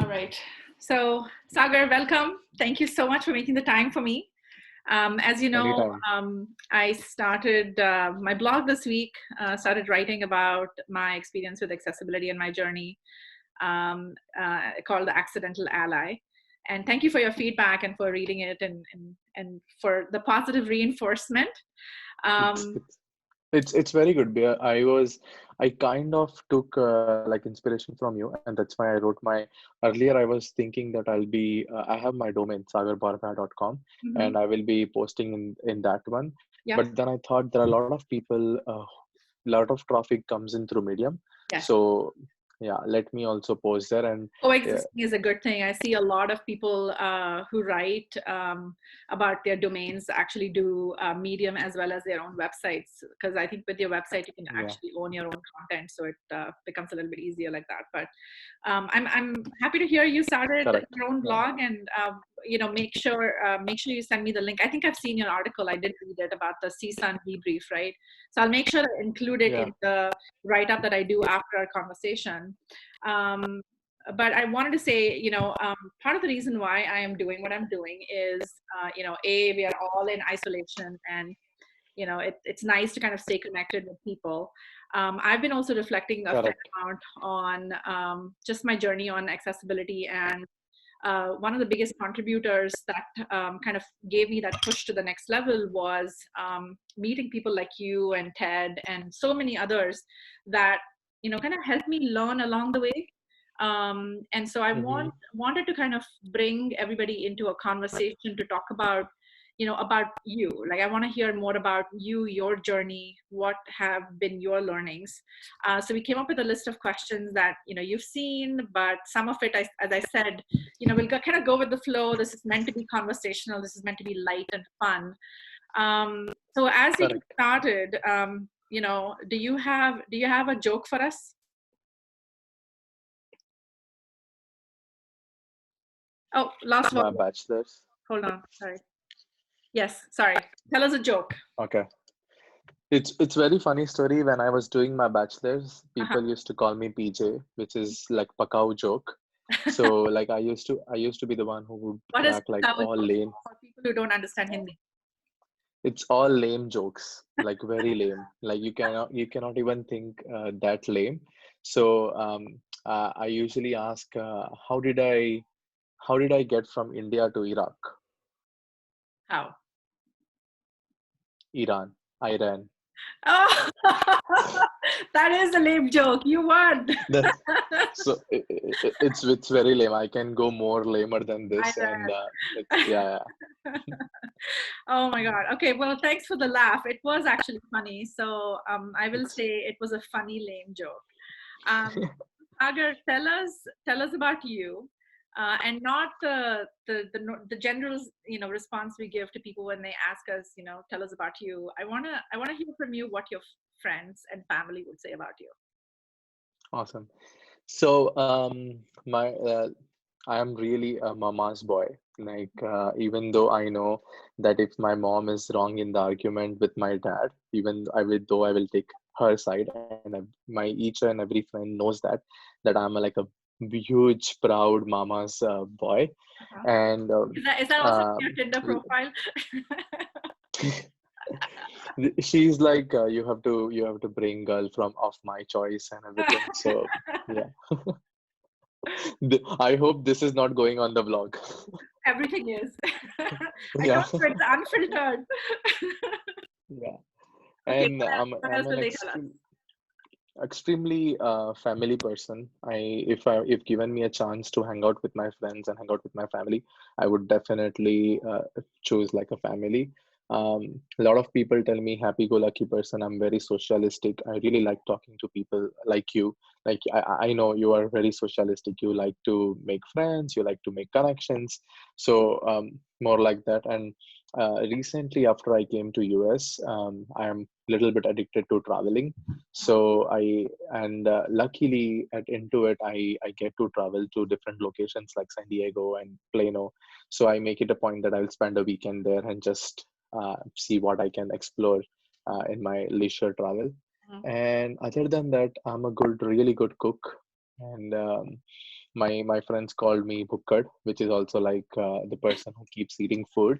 All right. So, Sagar, welcome. Thank you so much for making the time for me. As you know, Anytime. I started my blog this week, started writing about my experience with accessibility and my journey, called The Accidental Ally. And thank you for your feedback and for reading it and for the positive reinforcement. It's Um, it's it's very good. I kind of took like inspiration from you, and that's why I wrote my earlier. I was thinking that I have my domain sagarbarbhaya.com, mhm. and I will be posting in that one. Yep. But then I thought there are a lot of people, lot of traffic comes in through Medium. Yes. So yeah, let me also post there. And yeah, Coexisting is a good thing. I see a lot of people who write about their domains actually do Medium as well as their own websites. Because I think with your website you can yeah, actually own your own content, so it becomes a little bit easier like that. But I'm happy to hear you started correct. your own Yeah, blog, and make sure you send me the link. I think I've seen your article. I did read it about the CSUN debrief, right? So I'll make sure to include it yeah, in the write up that I do after our conversation. Um, but I wanted to say, part of the reason why I am doing what I'm doing is, we are all in isolation, and it's nice to kind of stay connected with people. I've been also reflecting a fair correct. amount on just my journey on accessibility, and one of the biggest contributors that kind of gave me that push to the next level was meeting people like you and Ted and so many others that kind of helped me learn along the way. And so I Mm-hmm. wanted to kind of bring everybody into a conversation to talk about about you. Like, I want to hear more about you, your journey, what have been your learnings. So we came up with a list of questions that you've seen, but some of it, as I said, we'll kind of go with the flow. This is meant to be conversational. This is meant to be light and fun. So as we get Correct. started, do you have a joke for us? Oh, last one. My bachelor's. Hold on. Sorry. Yes. Sorry. Tell us a joke. Okay. It's very funny story. When I was doing my bachelor's, Uh-huh. people used to call me PJ, which is like Pakao joke. So like I used to be the one who would What is crack like Patawa all joke lame. for people who don't understand Hindi? It's all lame jokes, like very lame. Like you cannot even think that lame. So I usually ask, how did I get from India to Iraq, How? Iran, Iran? Oh, that is a lame joke. You won. So it's very lame. I can go more lamer than I this, and it's know. yeah, Oh my God. Okay. Well, thanks for the laugh. It was actually funny. So I will it's say it was a funny lame joke. Um, Agar, tell us about you, and not the general response we give to people when they ask us, tell us about you. I wanna hear from you what your friends and family would say about you. awesome. So my I am really a mama's boy. Like even though I know that if my mom is wrong in the argument with my dad, even I will take her side, and my each and every friend knows that I'm like a huge proud mama's boy, Uh-huh. and Is that also uh, your Tinder profile? she's like you have to bring girl from of my choice and everything. So yeah, I hope this is not going on the vlog. Everything is. I Yeah, told you it's unfiltered. yeah. Okay, And what else I'm will an they tell us? extremely family person. If given me a chance to hang out with my friends and hang out with my family, I would definitely choose like a family. A lot of people tell me happy-go-lucky person. I'm very socialistic. I really like talking to people like you. Like I know you are very socialistic. You like to make friends. You like to make connections. So more like that. And recently, after I came to US, I am a little bit addicted to traveling. So luckily at Intuit, I get to travel to different locations like San Diego and Plano. So I make it a point that I'll spend a weekend there and just see what I can explore in my leisure travel. Mhm. And other than that, I'm a really good cook. And my friends called me Bhukkad, which is also like the person who keeps eating food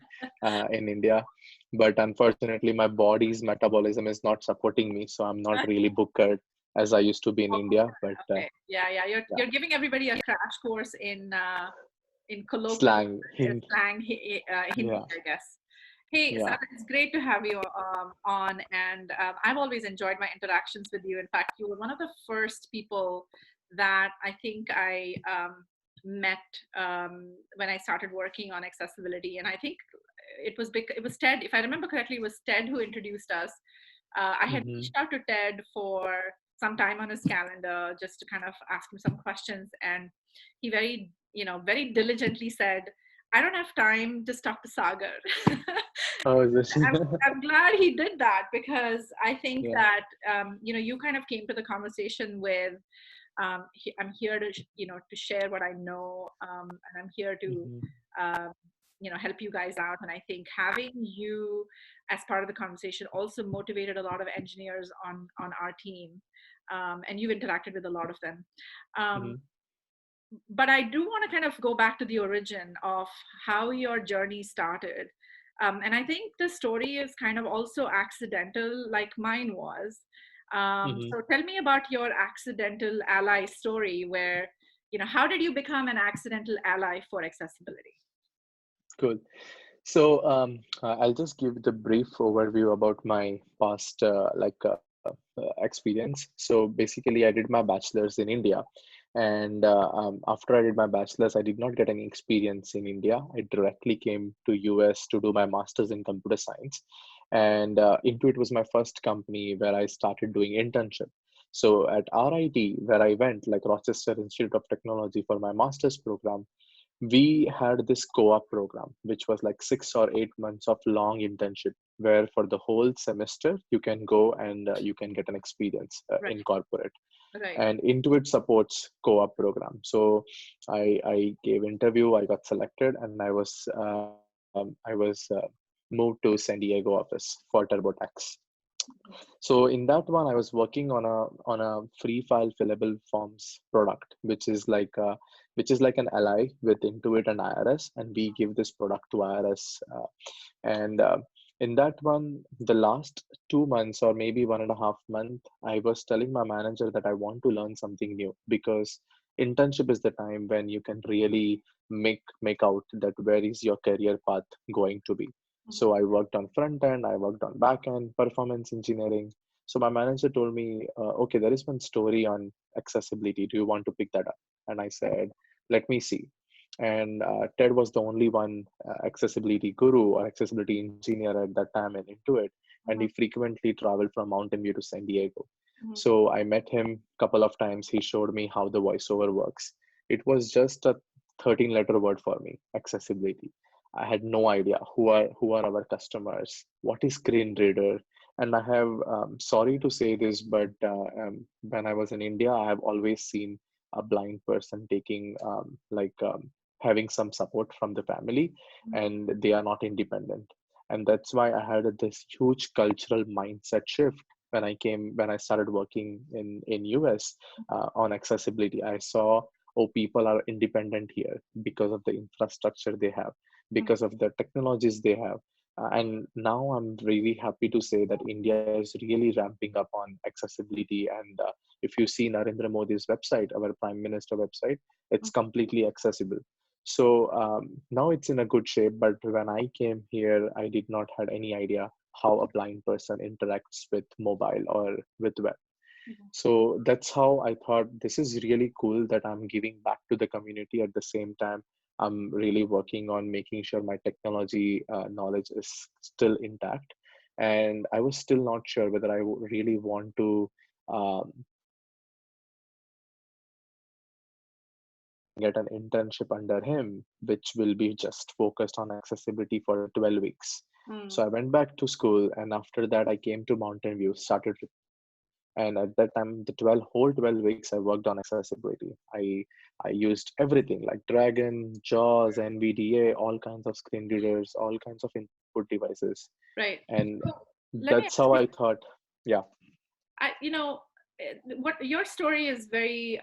in India. But unfortunately, my body's metabolism is not supporting me, so I'm not really Bhukkad as I used to be in Oh, India. But okay. Yeah, yeah. yeah, You're giving everybody a crash course in colloquial slang, hint, slang Hindi, yeah, I guess. Hey, yeah. Sagar, it's great to have you on, and I've always enjoyed my interactions with you. In fact, you were one of the first people that I think I met when I started working on accessibility, and I think it was Ted. If I remember correctly, it was Ted who introduced us. I had Mm-hmm. reached out to Ted for some time on his calendar just to kind of ask him some questions, and he very diligently said, I don't have time, just talk to Sagar. Oh, is this? I'm, I'm glad he did that, because I think Yeah. that you kind of came to the conversation with I'm here to to share what I know, and I'm here to Mm-hmm. um, help you guys out. And I think having you as part of the conversation also motivated a lot of engineers on our team, and you've interacted with a lot of them. Um, Mm-hmm. but I do want to kind of go back to the origin of how your journey started. And I think the story is kind of also accidental, like mine was. Mm-hmm. So tell me about your accidental ally story, where, how did you become an accidental ally for accessibility? Cool. So I'll just give the brief overview about my past experience. So basically, I did my bachelor's in India, and after I did my bachelor's, I did not get any experience in India. I directly came to US to do my master's in computer science, and Intuit was my first company where I started doing internship. So at RIT, where I went, like Rochester Institute of Technology, for my master's program, we had this co-op program which was like 6 or 8 months of long internship, where for the whole semester you can go and you can get an experience Right, in corporate. right. And Intuit supports co-op program. So I gave interview, I got selected, and I was moved to San Diego office for TurboTax. So in that one, I was working on a free file fillable forms product, which is like an ally with Intuit and IRS, and we give this product to IRS. And In that one, the last 2 months or maybe 1.5 month, I was telling my manager that I want to learn something new, because internship is the time when you can really make out that where is your career path going to be. Mhm. So I worked on front end, I worked on back end, performance engineering. So my manager told me, okay, there is one story on accessibility. Do you want to pick that up? And I said, let me see. And Ted was the only one accessibility guru or accessibility engineer at that time and into it. And he Mhm. frequently traveled from Mountain View to San Diego. Mhm. So I met him a couple of times. He showed me how the voiceover works. It was just a 13-letter word for me, accessibility. I had no idea who are our customers, what is screen reader. And I have, sorry to say this, but when I was in India, I have always seen a blind person taking having some support from the family, Mhm. and they are not independent. And that's why I had this huge cultural mindset shift when I started working in US on accessibility. I saw, oh, people are independent here because of the infrastructure they have, Mhm. because of the technologies they have. And now I'm really happy to say that India is really ramping up on accessibility. And if you see Narendra Modi's website, our Prime Minister website, it's completely accessible. So now it's in a good shape. But when I came here, I did not had any idea how a blind person interacts with mobile or with web. Mhm. So that's how I thought this is really cool that I'm giving back to the community. At the same time, I'm really working on making sure my technology knowledge is still intact. And I was still not sure whether really want to get an internship under him, which will be just focused on accessibility for 12 weeks. Mhm. So I went back to school, and after that, I came to Mountain View, started. And at that time, the 12 weeks, I worked on accessibility. I used everything like Dragon, JAWS, NVDA, all kinds of screen readers, all kinds of input devices. Right. And So let me that's ask how you, I thought, yeah. I, you know, what your story is very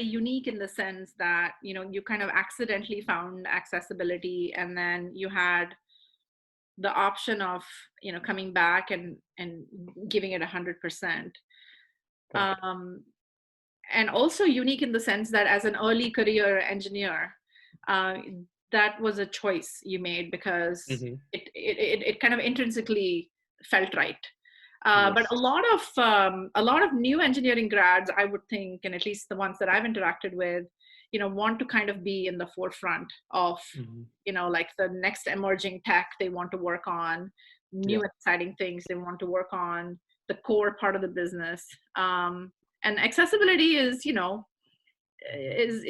unique in the sense that you kind of accidentally found accessibility, and then you had the option of coming back and giving it 100%. Correct. um, and also unique in the sense that as an early career engineer, uh, that was a choice you made because Hmm. it kind of intrinsically felt right. But Yes. a lot of new engineering grads, I would think, and at least the ones that I've interacted with, want to kind of be in the forefront of, Hmm. like the next emerging tech they want to work on, new Yeah. exciting things they want to work on, the core part of the business. And accessibility is,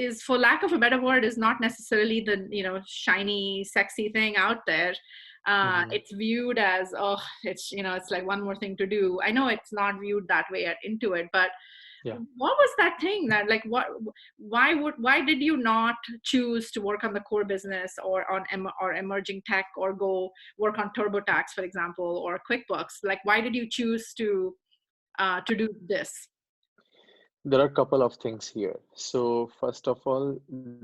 is for lack of a better word, is not necessarily the shiny sexy thing out there. Hmm. It's viewed as, oh, it's it's like one more thing to do. I know it's not viewed that way at Intuit, but Yeah. what was that thing that, like, why did you not choose to work on the core business or on or emerging tech, or go work on TurboTax, for example, or QuickBooks? Like, why did you choose to do this? There are a couple of things here. So first of all,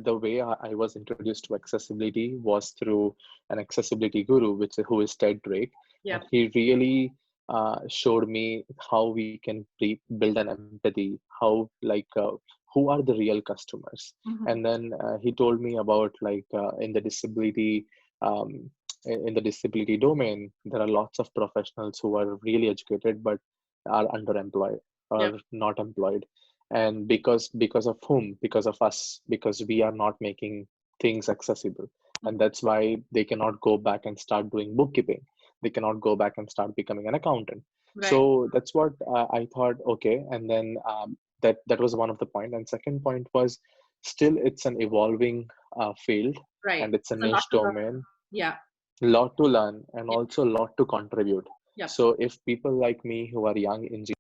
the way I was introduced to accessibility was through an accessibility guru, who is Ted Drake, and Yeah. he really showed me how we can build an empathy, how who are the real customers, Hmm. and then he told me about in the disability. Um, in the disability domain, there are lots of professionals who are really educated but are underemployed Yeah. or not employed, and because of whom? Because of us, because we are not making things accessible, and that's why they cannot go back and start doing bookkeeping, they cannot go back and start becoming an accountant. Right. So that's what I thought, okay. And then that was one of the point, and second point was, still it's an evolving field, Right. and it's a It's a lot niche to learn. domain, Yeah. lot to learn and Yeah. also a lot to contribute. Yep. So if people like me who are young engineers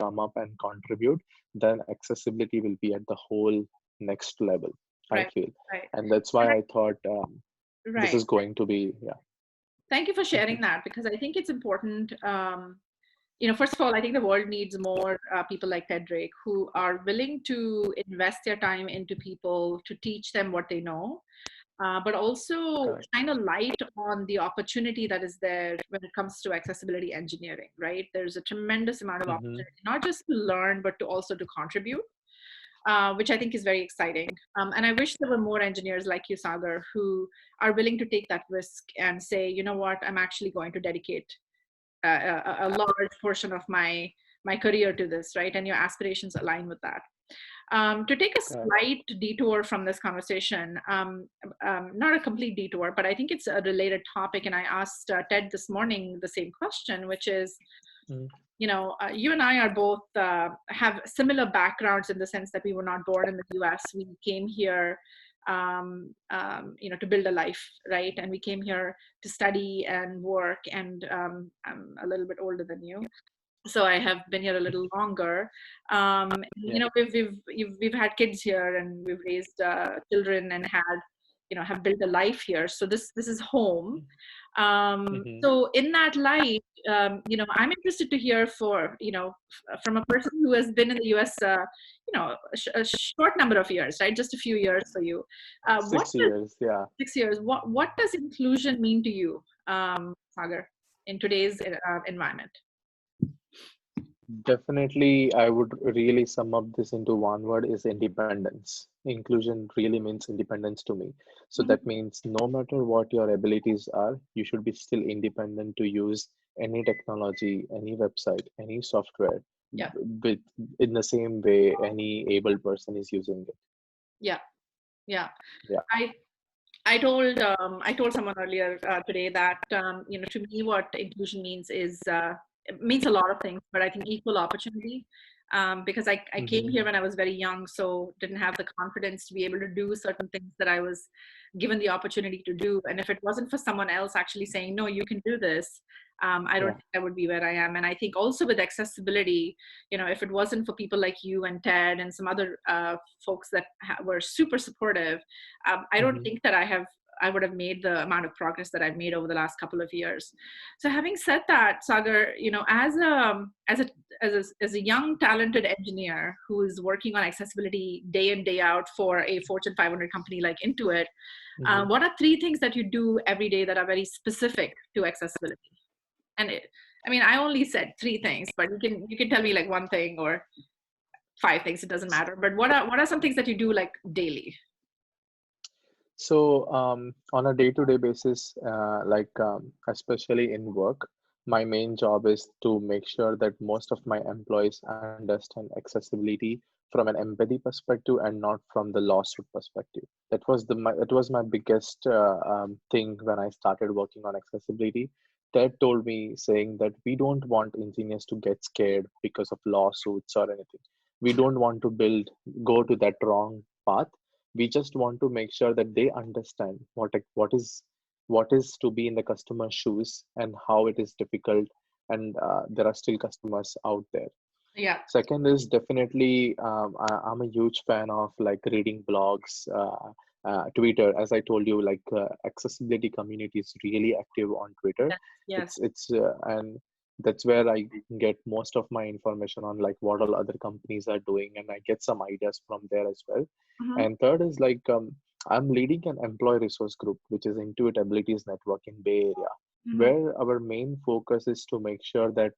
come up and contribute, then accessibility will be at the whole next level, I Right. feel. Right. And that's And why I thought this right. is going to be, yeah. Thank you for Mhm. sharing that, because I think it's important. First of all, I think the world needs more people like Ted Drake who are willing to invest their time into people to teach them what they know, but also Correct. shine a light on the opportunity that is there when it comes to accessibility engineering, right? There's a tremendous amount of Hmm. opportunity, not just to learn, but to also to contribute, which I think is very exciting. And I wish there were more engineers like you, Sagar, who are willing to take that risk and say, you know what, I'm actually going to dedicate a large portion of my career to this, right? And your aspirations align with that. To take a Correct. slight detour from this conversation, not a complete detour, but I think it's a related topic. And I asked Ted this morning the same question, which is, Mm. you and I are both have similar backgrounds in the sense that we were not born in the U.S. We came here, to build a life, right? And we came here to study and work. And I'm a little bit older than you, so I have been here a little longer. Yeah. We've had kids here, and we've raised children, and had, have built a life here. So this is home. Hmm. So in that light, I'm interested to hear from a person who has been in the U.S. A short number of years, right? Just a few years for you. What Six does years, yeah. 6 years? What does inclusion mean to you, Sagar, in today's environment? Definitely, I would really sum up this into one word, is independence. Inclusion really means independence to me. So that Mhm. means no matter what your abilities are, you should be still independent to use any technology, any website, any software Yeah. with in the same way any able person is using it. Yeah. Yeah. Yeah. I I told someone earlier today that to me what inclusion means is, it means a lot of things, but I think equal opportunity. Because I came Hmm. here when I was very young, so didn't have the confidence to be able to do certain things that I was given the opportunity to do. And if it wasn't for someone else actually saying, no, you can do this, I don't Yeah. think I would be where I am. And I think also with accessibility, if it wasn't for people like you and Ted and some other folks that were super supportive, I don't Hmm. think that I have I would have made the amount of progress that I've made over the last couple of years. So having said that, Sagar, as a young talented engineer who is working on accessibility day in day out for a Fortune 500 company like Intuit, hmm what are three things that you do every day that are very specific to accessibility? And I mean, I only said three things, but you can tell me like one thing or five things. It doesn't matter. But what are some things that you do like daily? So, on a day-to-day basis, especially in work, my main job is to make sure that most of my employees understand accessibility from an empathy perspective and not from the lawsuit perspective. That was my biggest thing when I started working on accessibility. Ted told me saying that we don't want engineers to get scared because of lawsuits or anything. We don't want to go to that wrong path. We just want to make sure that they understand what is to be in the customer's shoes and how it is difficult, and there are still customers out there. Yeah. Second is definitely I'm a huge fan of like reading blogs, Twitter. As I told you, like accessibility community is really active on Twitter. Yes. Yes. It's and that's where I get most of my information on like what all other companies are doing, and I get some ideas from there as well. Mm-hmm. And third is like I'm leading an employee resource group, which is Intuit Abilities Network in Bay Area, Mm-hmm. where our main focus is to make sure that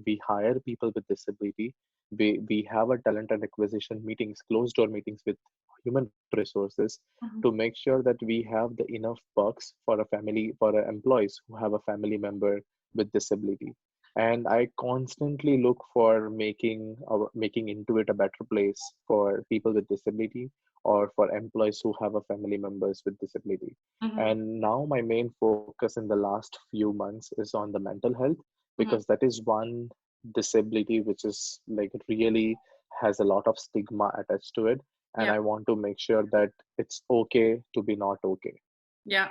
we hire people with disability. We have a talent and acquisition meetings, closed door meetings with human resources to Mm-hmm. make sure that we have the enough perks for our employees who have a family member with disability. And I constantly look for making Intuit a better place for people with disability or for employees who have a family members with disability. Mm-hmm. And now my main focus in the last few months is on the mental health, Mm-hmm. because that is one disability which is like really has a lot of stigma attached to it, and Yeah. I want to make sure that it's okay to be not okay. Yeah.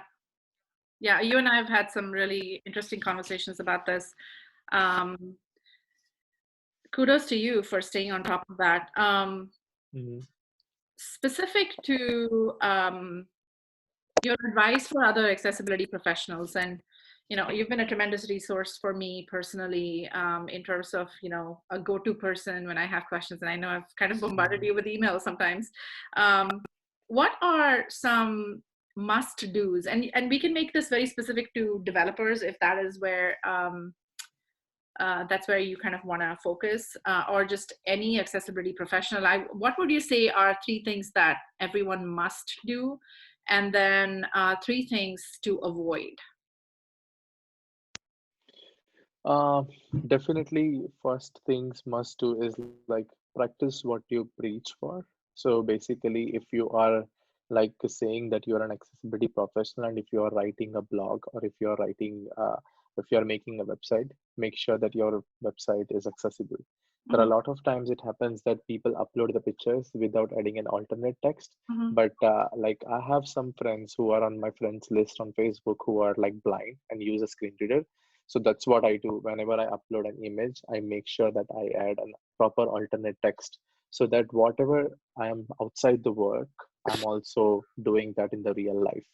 Yeah. You and I have had some really interesting conversations about this. Um, Kudos to you for staying on top of that. Mhm. Specific to your advice for other accessibility professionals, and you've been a tremendous resource for me personally, in terms of a go-to person when I have questions, and I know I've kind of bombarded Mhm. you with emails sometimes. um, what are some must do's, and we can make this very specific to developers if that is where that's where you kind of want to focus, or just any accessibility professional. What would you say are three things that everyone must do, and then three things to avoid? Uh, Definitely, first things must do is like practice what you preach for. So basically, if you are like saying that you are an accessibility professional, and if you are writing a blog, or if you are making a website, make sure that your website is accessible. There are Hmm. a lot of times it happens that people upload the pictures without adding an alternate text. Hmm. But like I have some friends who are on my friends list on Facebook who are like blind and use a screen reader, so that's what I do. Whenever I upload an image, I make sure that I add a proper alternate text so that whatever I am outside the work, I'm also doing that in the real life.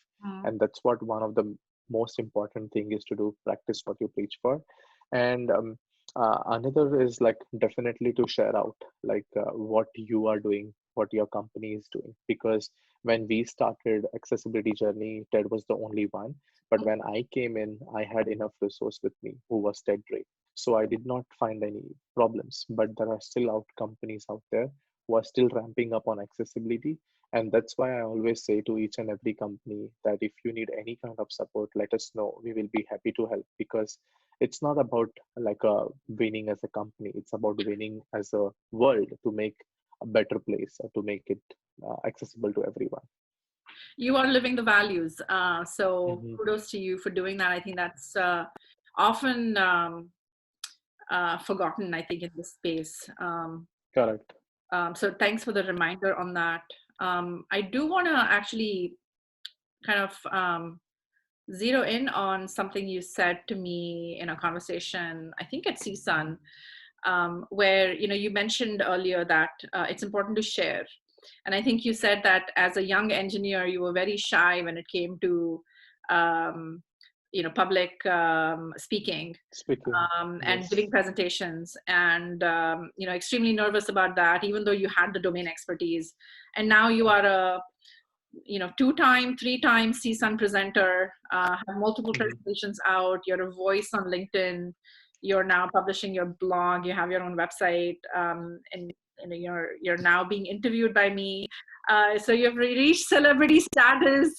And that's what one of the most important thing is to do, practice what you preach for. And another is like definitely to share out like what you are doing, what your company is doing. Because when we started accessibility journey, Ted was the only one, but when I came in, I had enough resource with me who was dead rate. So I did not find any problems. But there are still out companies out there who are still ramping up on accessibility. And that's why I always say to each and every company that if you need any kind of support, let us know. We will be happy to help, because it's not about like winning as a company. It's about winning as a world to make a better place or to make it accessible to everyone. You are living the values, so Hmm kudos to you for doing that. I think that's often forgotten, I think, in this space. Correct. So thanks for the reminder on that. I do want to actually kind of zero in on something you said to me in a conversation, I think at CSUN, where you mentioned earlier that it's important to share. And I think you said that as a young engineer, you were very shy when it came to, um, public speaking, Speaking. and Yes. giving presentations, and extremely nervous about that, even though you had the domain expertise. And now you are a, two-time, three-time CSUN presenter, have multiple Mhm. presentations out. You're a voice on LinkedIn. You're now publishing your blog. You have your own website, and you're now being interviewed by me. So you've reached celebrity status.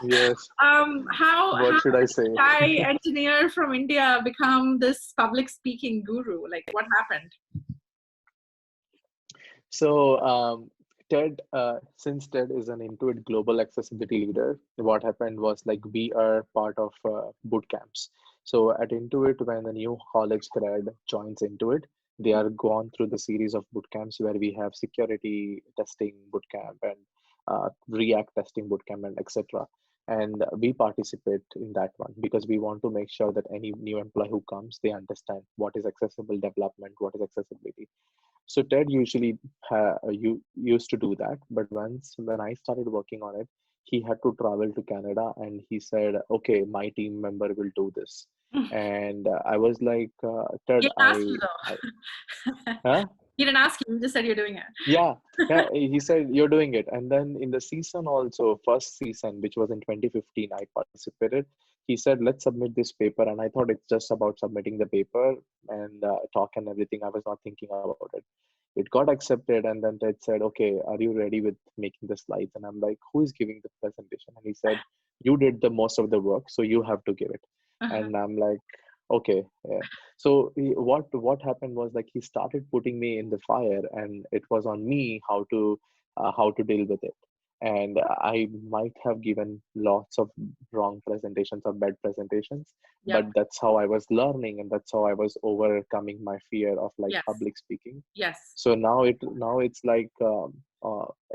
Yes. How What should I did say? a shy engineer from India become this public speaking guru? Like, what happened? So, TED, since TED is an Intuit global accessibility leader, what happened was like we are part of boot camps. So at Intuit, when a new college grad joins Intuit, they are gone through the series of boot camps where we have security testing boot camp and React testing boot camp and etc. And we participate in that one because we want to make sure that any new employee who comes, they understand what is accessible development, what is accessibility. So Ted usually used to do that, but once when I started working on it, he had to travel to Canada, and he said, "Okay, my team member will do this." And I was like, He "Ted, didn't ask you I, though. huh? He didn't ask you. You just said you're doing it. Yeah, yeah." He said, "You're doing it." And then in the season also, first season, which was in 2015, I participated. He said, "Let's submit this paper," and I thought it's just about submitting the paper and talk and everything. I was not thinking about it. It got accepted, and then Ted said, "Okay, are you ready with making the slides?" And I'm like, "Who is giving the presentation?" And he said, "You did the most of the work, so you have to give it." Uh-huh. And I'm like, "Okay." Yeah. So what happened was like he started putting me in the fire, and it was on me how to deal with it. And I might have given lots of wrong presentations or bad presentations, Yep. but that's how I was learning, and that's how I was overcoming my fear of like Yes. public speaking. Yes. So now it's like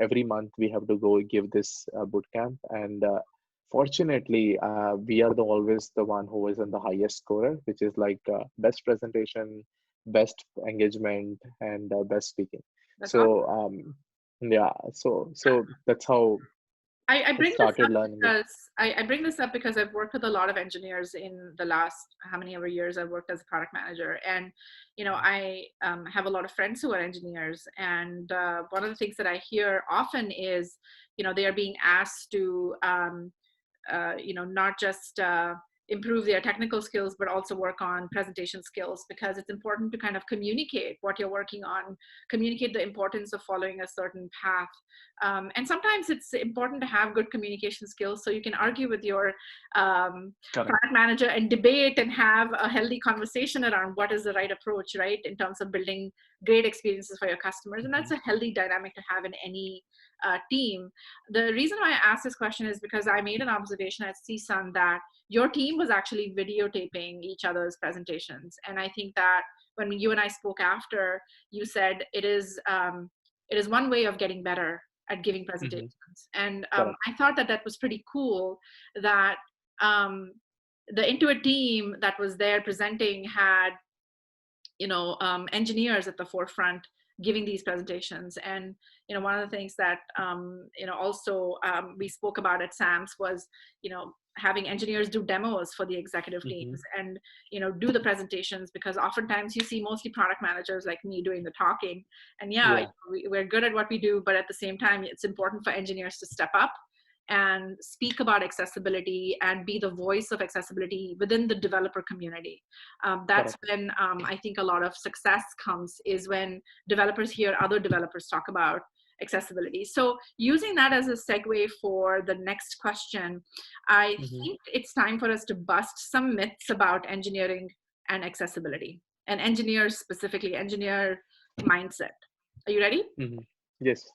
every month we have to go give this boot camp, and fortunately we are the always the one who is in the highest scorer, which is like best presentation, best engagement, and best speaking. That's awesome. So yeah, so that's how I I bring this started up learning it. because I bring this up because I've worked with a lot of engineers in the last how many ever years I've worked as a product manager, and I have a lot of friends who are engineers, and one of the things that I hear often is they are being asked to not just improve their technical skills, but also work on presentation skills, because it's important to kind of communicate what you're working on, communicate the importance of following a certain path. And sometimes it's important to have good communication skills so you can argue with your Correct. product manager and debate and have a healthy conversation around what is the right approach, right, in terms of building great experiences for your customers. And that's Hmm. a healthy dynamic to have in any team. The reason why I asked this question is because I made an observation at CSUN that your team was actually videotaping each other's presentations. And I think that when you and I spoke after, you said it is one way of getting better at giving Hmm. presentations. And Correct. I thought that that was pretty cool that um, the Intuit team that was there presenting had engineers at the forefront giving these presentations. And one of the things that also we spoke about at SAMS was having engineers do demos for the executive Hmm. teams and do the presentations, because oftentimes you see mostly product managers like me doing the talking. And yeah, Yeah. we're good at what we do, but at the same time it's important for engineers to step up and speak about accessibility and be the voice of accessibility within the developer community. That's Correct. when I think a lot of success comes, is when developers hear other developers talk about accessibility. So using that as a segue for the next question, I Hmm. think it's time for us to bust some myths about engineering and accessibility, and engineers specifically, engineer mindset. Are you ready? Hmm. Yes.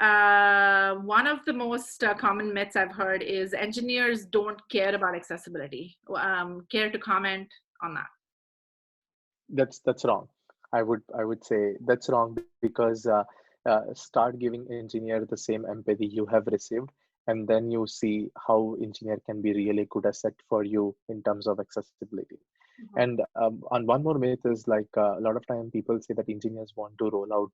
One of the most common myths I've heard is engineers don't care about accessibility. Care to comment on that? That's wrong. I would say that's wrong because start giving engineer the same empathy you have received, and then you see how engineer can be really good asset for you in terms of accessibility. Mhm. And one more myth is like a lot of time people say that engineers want to roll out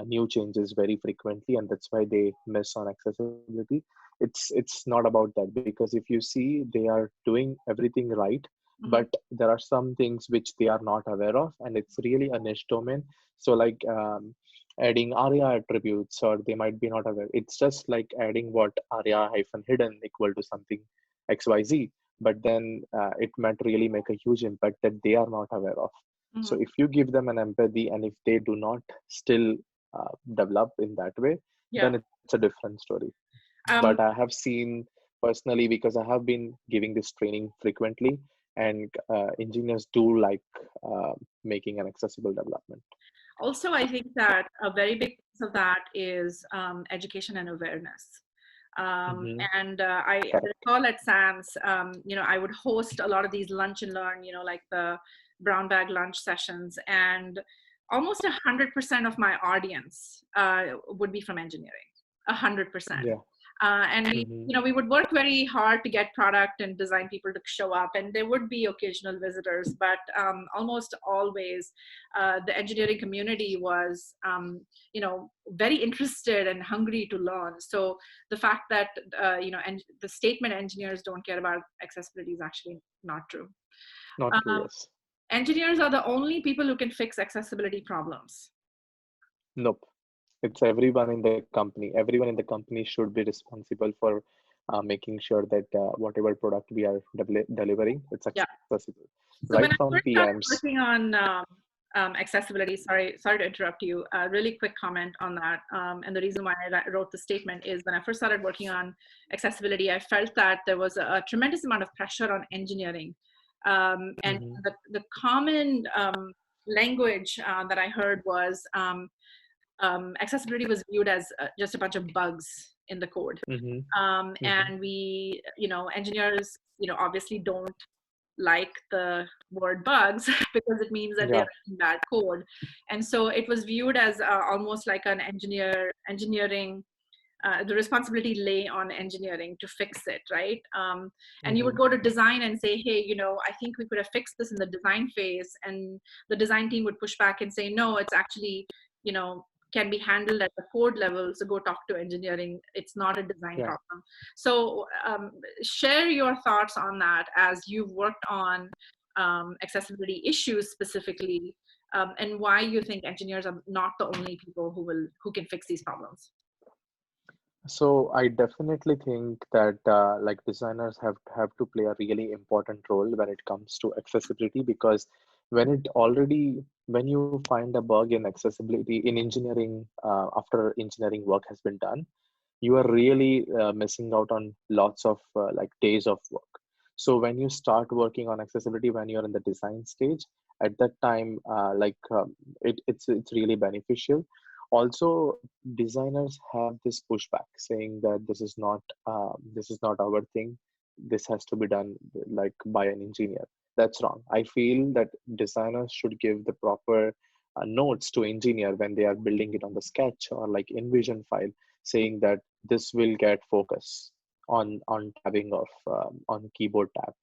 new changes very frequently, and that's why they miss on accessibility. It's not about that, because if you see, they are doing everything right, but Hmm. there are some things which they are not aware of, and it's really a niche domain. So like adding aria attributes, or they might be not aware. It's just like adding what aria hyphen hidden equal to something xyz, but then it might really make a huge impact that they are not aware of. So Hmm. if you give them an empathy, and if they do not still develop in that way, Yeah. then it's a different story. But I Um, have seen personally, because I have been giving this training frequently, and engineers do like uh, making an accessible development. Also, I think that a very big piece of that is education and awareness. Um, Hmm. and I Correct. recall at SAMS, I would host a lot of these lunch and learn, like the brown bag lunch sessions, and almost 100% of my audience would be from engineering. 100%. Yeah. And Hmm. we would work very hard to get product and design people to show up, and there would be occasional visitors, but almost always the engineering community was very interested and hungry to learn. So the fact that and the statement engineers don't care about accessibility is actually not true. Not true, um, yes. Engineers are the only people who can fix accessibility problems. Nope. It's everyone in the company. Everyone in the company should be responsible for making sure that whatever product we are delivering, it's Yeah. accessible. Right So when from I first started PMs. working on accessibility, sorry to interrupt you. Really quick comment on that. And the reason why I wrote the statement is when I first started working on accessibility, I felt that there was a tremendous amount of pressure on engineering, and Hmm. the common language that I heard was accessibility was viewed as just a bunch of bugs in the code, Hmm. Hmm. and engineers obviously don't like the word bugs because it means that they're Yeah. writing bad code. And so it was viewed as almost like an engineering, the responsibility lay on engineering to fix it, right? And you would Hmm. go to design and say, hey, I think we could have fixed this in the design phase, and the design team would push back and say, no, it's actually you know can be handled at the code level, so go talk to engineering, it's not a design Yeah. problem. So share your thoughts on that as you've worked on accessibility issues specifically, and why you think engineers are not the only people who can fix these problems. So I definitely think that like designers have to play a really important role when it comes to accessibility, because when you find a bug in accessibility in engineering, after engineering work has been done, you are really missing out on lots of like days of work. So when you start working on accessibility when you're in the design stage, at that time, it's really beneficial. Also, designers have this pushback saying that this is not our thing. This has to be done like by an engineer. That's wrong. I feel that designers should give the proper notes to engineer when they are building it on the sketch or like InVision file, saying that this will get focus on tabbing of on keyboard tab.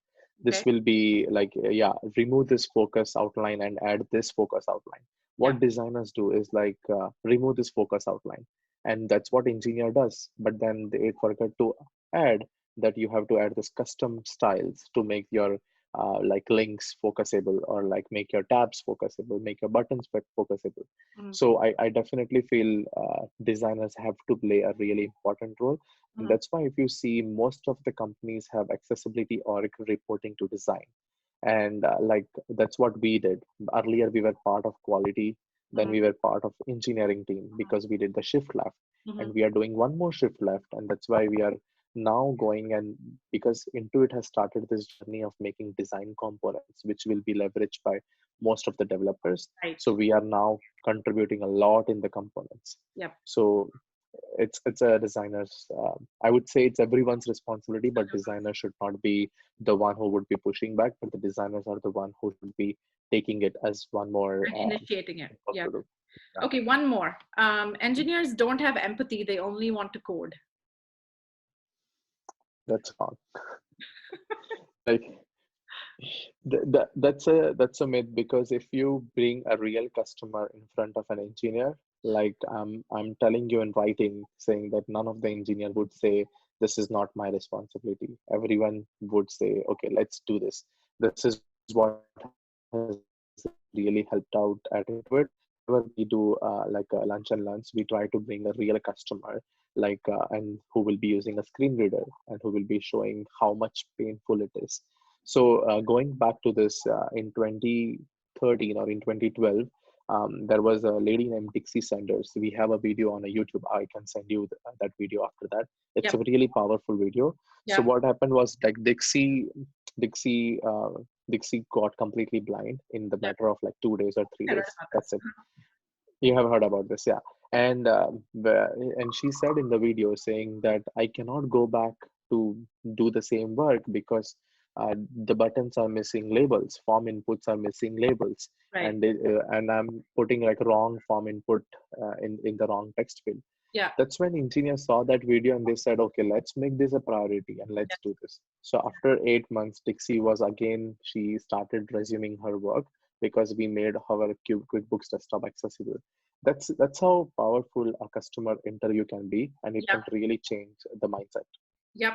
This Okay. will be like yeah, remove this focus outline and add this focus outline. Yeah. What designers do is like remove this focus outline, and that's what engineer does. But then they forget to add that you have to add this custom styles to make your like links focusable, or like make your tabs focusable, make your buttons focusable. Mhm. So I definitely feel designers have to play a really important role. And Mhm. that's why if you see, most of the companies have accessibility org reporting to design. And like that's what we did earlier. We were part of quality, then Mhm. we were part of engineering team, because we did the shift left, Mhm. and we are doing one more shift left. And that's why we are now going, and because Intuit has started this journey of making design components which will be leveraged by most of the developers. Right. So we are now contributing a lot in the components. Yep. So it's a designer's, I would say it's everyone's responsibility, but designers should not be the one who would be pushing back, but the designers are the one who should be taking it as one more And initiating it. work Yeah. to do. Yeah, Okay, one more. Engineers don't have empathy, they only want to code. that's wrong. Like that's a myth, because if you bring a real customer in front of an engineer, like I'm telling you in writing, saying that none of the engineer would say this is not my responsibility. Everyone would say, okay, let's do this. This is what has really helped out at Intuit. Whenever we do like a lunch and learns, we try to bring a real customer, and who will be using a screen reader and who will be showing how much painful it is. So going back to this, in 2013 or in 2012, there was a lady named Dixie Sanders. We have a video on a YouTube. I can send you that video after that. It's Yep. a really powerful video. So Yep. what happened was like Dixie, Dixie got completely blind in the Yep. matter of like 2 days or three I read days. about That's this. it. You have heard about this, yeah. Yep. And she said in the video saying that I cannot go back to do the same work because the buttons are missing labels, form inputs are missing labels, Right. and I'm putting like wrong form input in the wrong text field. Yeah. That's when engineers saw that video and they said, okay, let's make this a priority and let's Yeah. do this. So after 8 months, Dixie was again, she started resuming her work because we made our QuickBooks desktop accessible. That's how powerful a customer interview can be, and it Yep. can really change the mindset. Yep.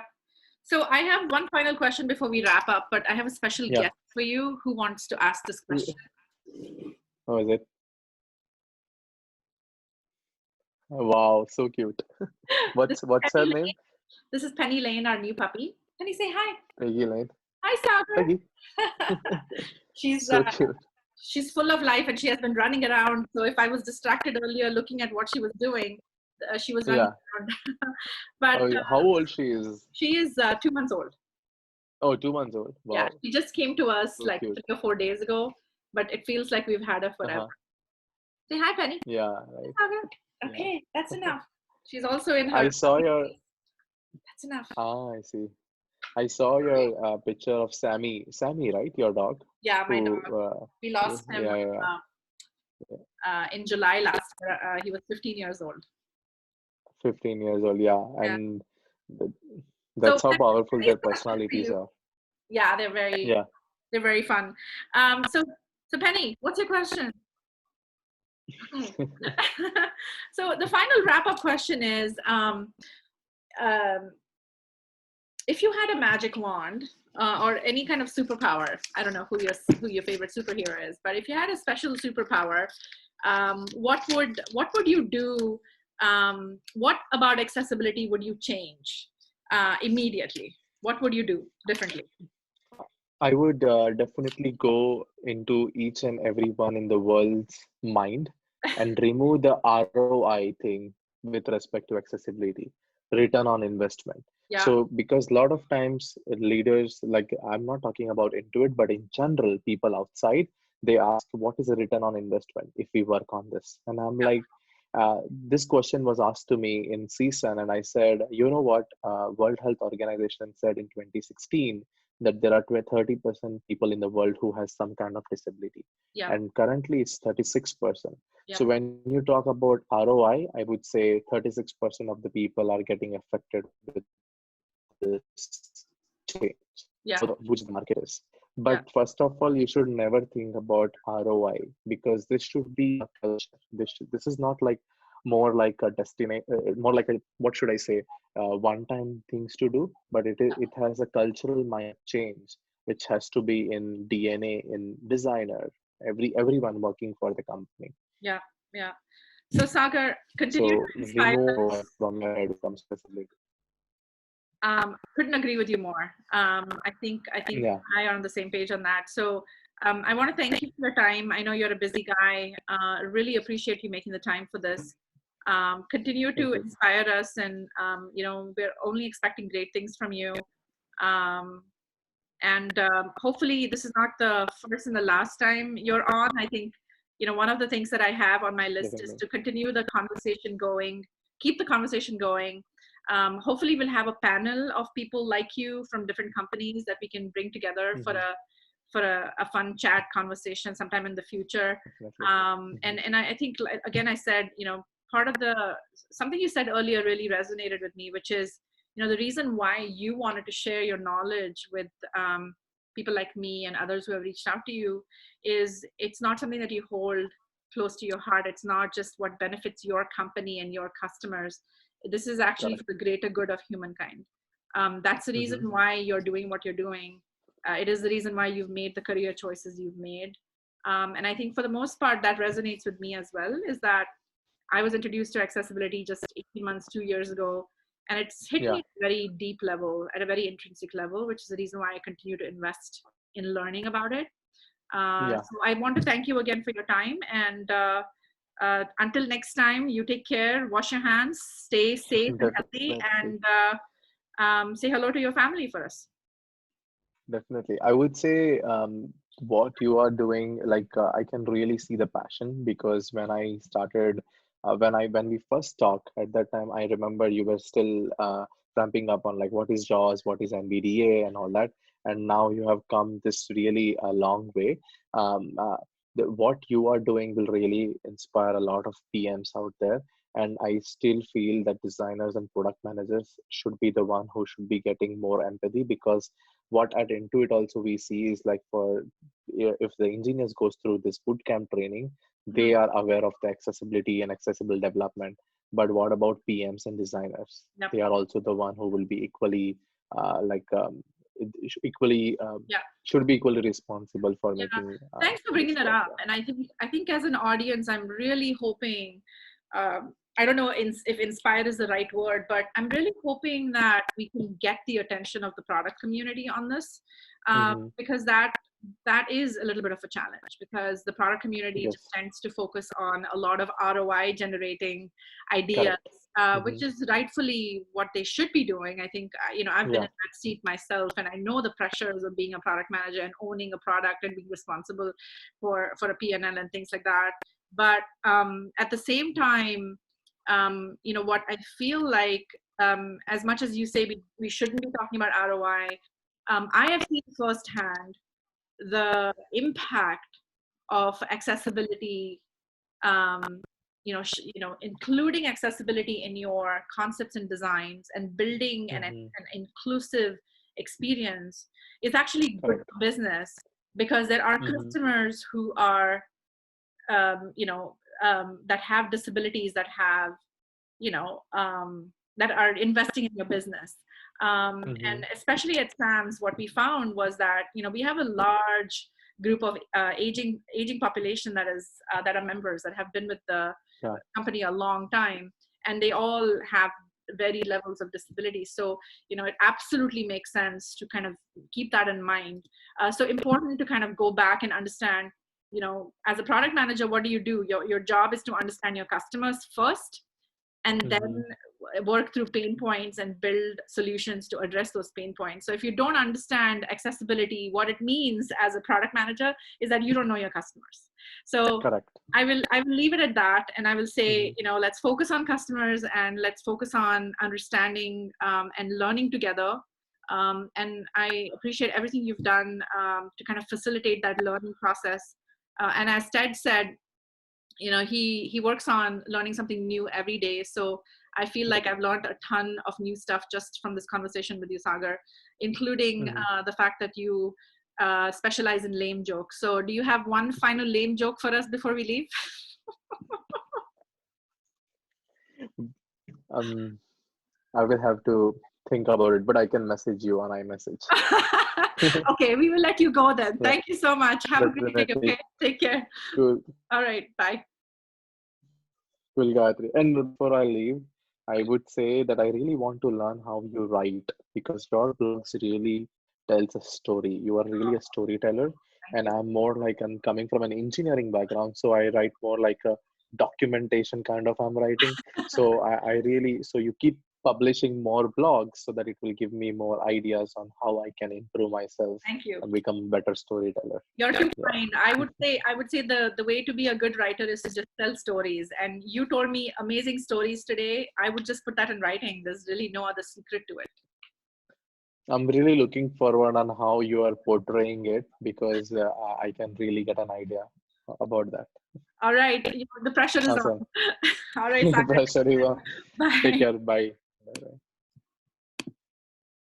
So I have one final question before we wrap up, but I have a special Yeah. guest for you who wants to ask this question. Oh, is it? Wow, so cute. This is What's her Penny name? Lane. This is Penny Lane, our new puppy. Penny, say hi. Peggy Lane. Hi, Peggy. Sagar. she's So cute. she's full of life and she has been running around. So if I was distracted earlier looking at what she was doing, she was running Yeah. around. But Oh, yeah. How old she is? she is 2 months old. Oh, 2 months old. Yeah, Wow, she just came to us so like cute. 3 or 4 days ago, but it feels like we've had her forever. Uh-huh. Say hi, Penny. Yeah, right. Sagar. Yeah. Okay, that's enough. She's also in her I saw early your, 20s. That's enough. I see. I saw your picture of Sammy. Sammy, right? Your dog, Yeah, my who, dog. We lost him yeah, yeah, uh, in July last year. He was 15 years old. 15 years old. Yeah, Yeah. and th- So that's how powerful Penny's their question for personalities you. are. Yeah, Yeah. they're very fun. So Penny, what's your question? Okay. So the final wrap up question is, um, if you had a magic wand or any kind of superpower, I don't know who your favorite superhero is, but if you had a special superpower, what would you do? What about accessibility would you change immediately? What would you do differently? I would definitely go into each and every one in the world's mind and remove the ROI thing with respect to accessibility, return on investment. Yeah, So, because a lot of times leaders, like I'm not talking about Intuit, but in general, people outside, they ask, what is the return on investment if we work on this? And I'm yeah, like, this question was asked to me in CSUN, and I said, you know what? World Health Organization said in 2016 that there are 30% people in the world who has some kind of disability, yeah, and currently it's 36%. yeah, So when you talk about ROI, I would say 36% of the people are getting affected with this change. That's how huge the yeah, market is. But yeah, first of all, you should never think about ROI, because this should be a culture. This is not like more like a more like a, what should I say, one time things to do, but it has a cultural mind change which has to be in DNA, in designer, everyone working for the company. yeah, yeah. So Sagar, continue to So inspire remove us. ROI from your head when it comes to accessibility. Couldn't agree with you more. I think Yeah, I are on the same page on that. So I want to thank you for your time. I know you're a busy guy. Really appreciate you making the time for this. Continue to thank you. inspire us, and we're only expecting great things from you. Um, and hopefully this is not the first and the last time you're on. I think one of the things that I have on my list is Definitely. to continue the conversation going, keep the conversation going. Hopefully we'll have a panel of people like you from different companies that we can bring together for Hmm. a fun chat conversation sometime in the future. Definitely. Hmm. And I think, again, I said, part of the something you said earlier really resonated with me, which is, the reason why you wanted to share your knowledge with people like me and others who have reached out to you is it's not something that you hold close to your heart. It's not just what benefits your company and your customers. This is actually for Correct. the greater good of humankind. That's the reason Mm-hmm. why you're doing what you're doing. It is the reason why you've made the career choices you've made. And I think for the most part, that resonates with me as well, is that I was introduced to accessibility just 18 months, 2 years ago, and it's hit me Yeah. at a very deep level, at a very intrinsic level, which is the reason why I continue to invest in learning about it. Yeah. So I want to thank you again for your time. And until next time, you take care, wash your hands, stay safe and healthy, Definitely. and say hello to your family for us. Definitely. I would say what you are doing, like I can really see the passion because when I started, when we first talked at that time, I remember you were still ramping up on like what is JAWS, what is NVDA, and all that, and now you have come this really a long way. Um, uh, what you are doing will really inspire a lot of PMs out there. And I still feel that designers and product managers should be the one who should be getting more empathy because what at Intuit also we see is like for if the engineers goes through this bootcamp training, Mhm. they are aware of the accessibility and accessible development. But what about PMs and designers? Yep. They are also the one who will be equally like equally Yeah. should be equally responsible for Yeah, making thanks for bringing this that work. up. Yeah. And I think as an audience, I'm really hoping. I don't know if "inspired" is the right word, but I'm really hoping that we can get the attention of the product community on this, Mm-hmm. because that is a little bit of a challenge because the product community just Yes. tends to focus on a lot of ROI generating ideas, Correct. Mm-hmm. which is rightfully what they should be doing. I think, I've been Yeah. in that seat myself, and I know the pressures of being a product manager and owning a product and being responsible for a P&L and things like that. But at the same time, what I feel like, as much as you say we shouldn't be talking about ROI, I have seen firsthand the impact of accessibility, um, including accessibility in your concepts and designs and building Mm-hmm. an inclusive experience is actually good Correct. for business, because there are Mm-hmm. customers who are, that have disabilities, you know, that are investing in your business. Mm-hmm. And especially at SAMS, what we found was that we have a large group of aging population that are members that have been with the Yeah. company a long time, and they all have varied levels of disability. So it absolutely makes sense to kind of keep that in mind. So important to kind of go back and understand, as a product manager, what do you do? Your job is to understand your customers first, and then Mm-hmm. work through pain points and build solutions to address those pain points. So if you don't understand accessibility, what it means as a product manager is that you don't know your customers. So Correct. I will leave it at that, and I will say, Mm-hmm. let's focus on customers, and let's focus on understanding, and learning together. And I appreciate everything you've done, to kind of facilitate that learning process. And as Ted said, he works on learning something new every day. So I feel like I've learned a ton of new stuff just from this conversation with you, Sagar, including Mm-hmm. the fact that you specialize in lame jokes. So do you have one final lame joke for us before we leave? Um, I will have to think about it, but I can message you on iMessage. Okay, we will let you go then. Yeah, Thank you so much. Have a great day. definitely. Okay, take care. Cool, All right, bye. cool, Gayatri. And before I leave, I would say that I really want to learn how you write because your blogs really tells a story. You are really a storyteller, Thank and you. I'm more like I'm coming from an engineering background, so I write more like a documentation kind of I'm writing. So I really so you keep publishing more blogs so that it will give me more ideas on how I can improve myself Thank you. and become a better storyteller. You're too Yeah. kind. I would say the way to be a good writer is to just tell stories. And you told me amazing stories today. I would just put that in writing. There's really no other secret to it. I'm really looking forward on how you are portraying it because I can really get an idea about that. All right. The pressure is on. Awesome. All right, Sagar. Pressure is on. Take Bye. care. Bye. Bye.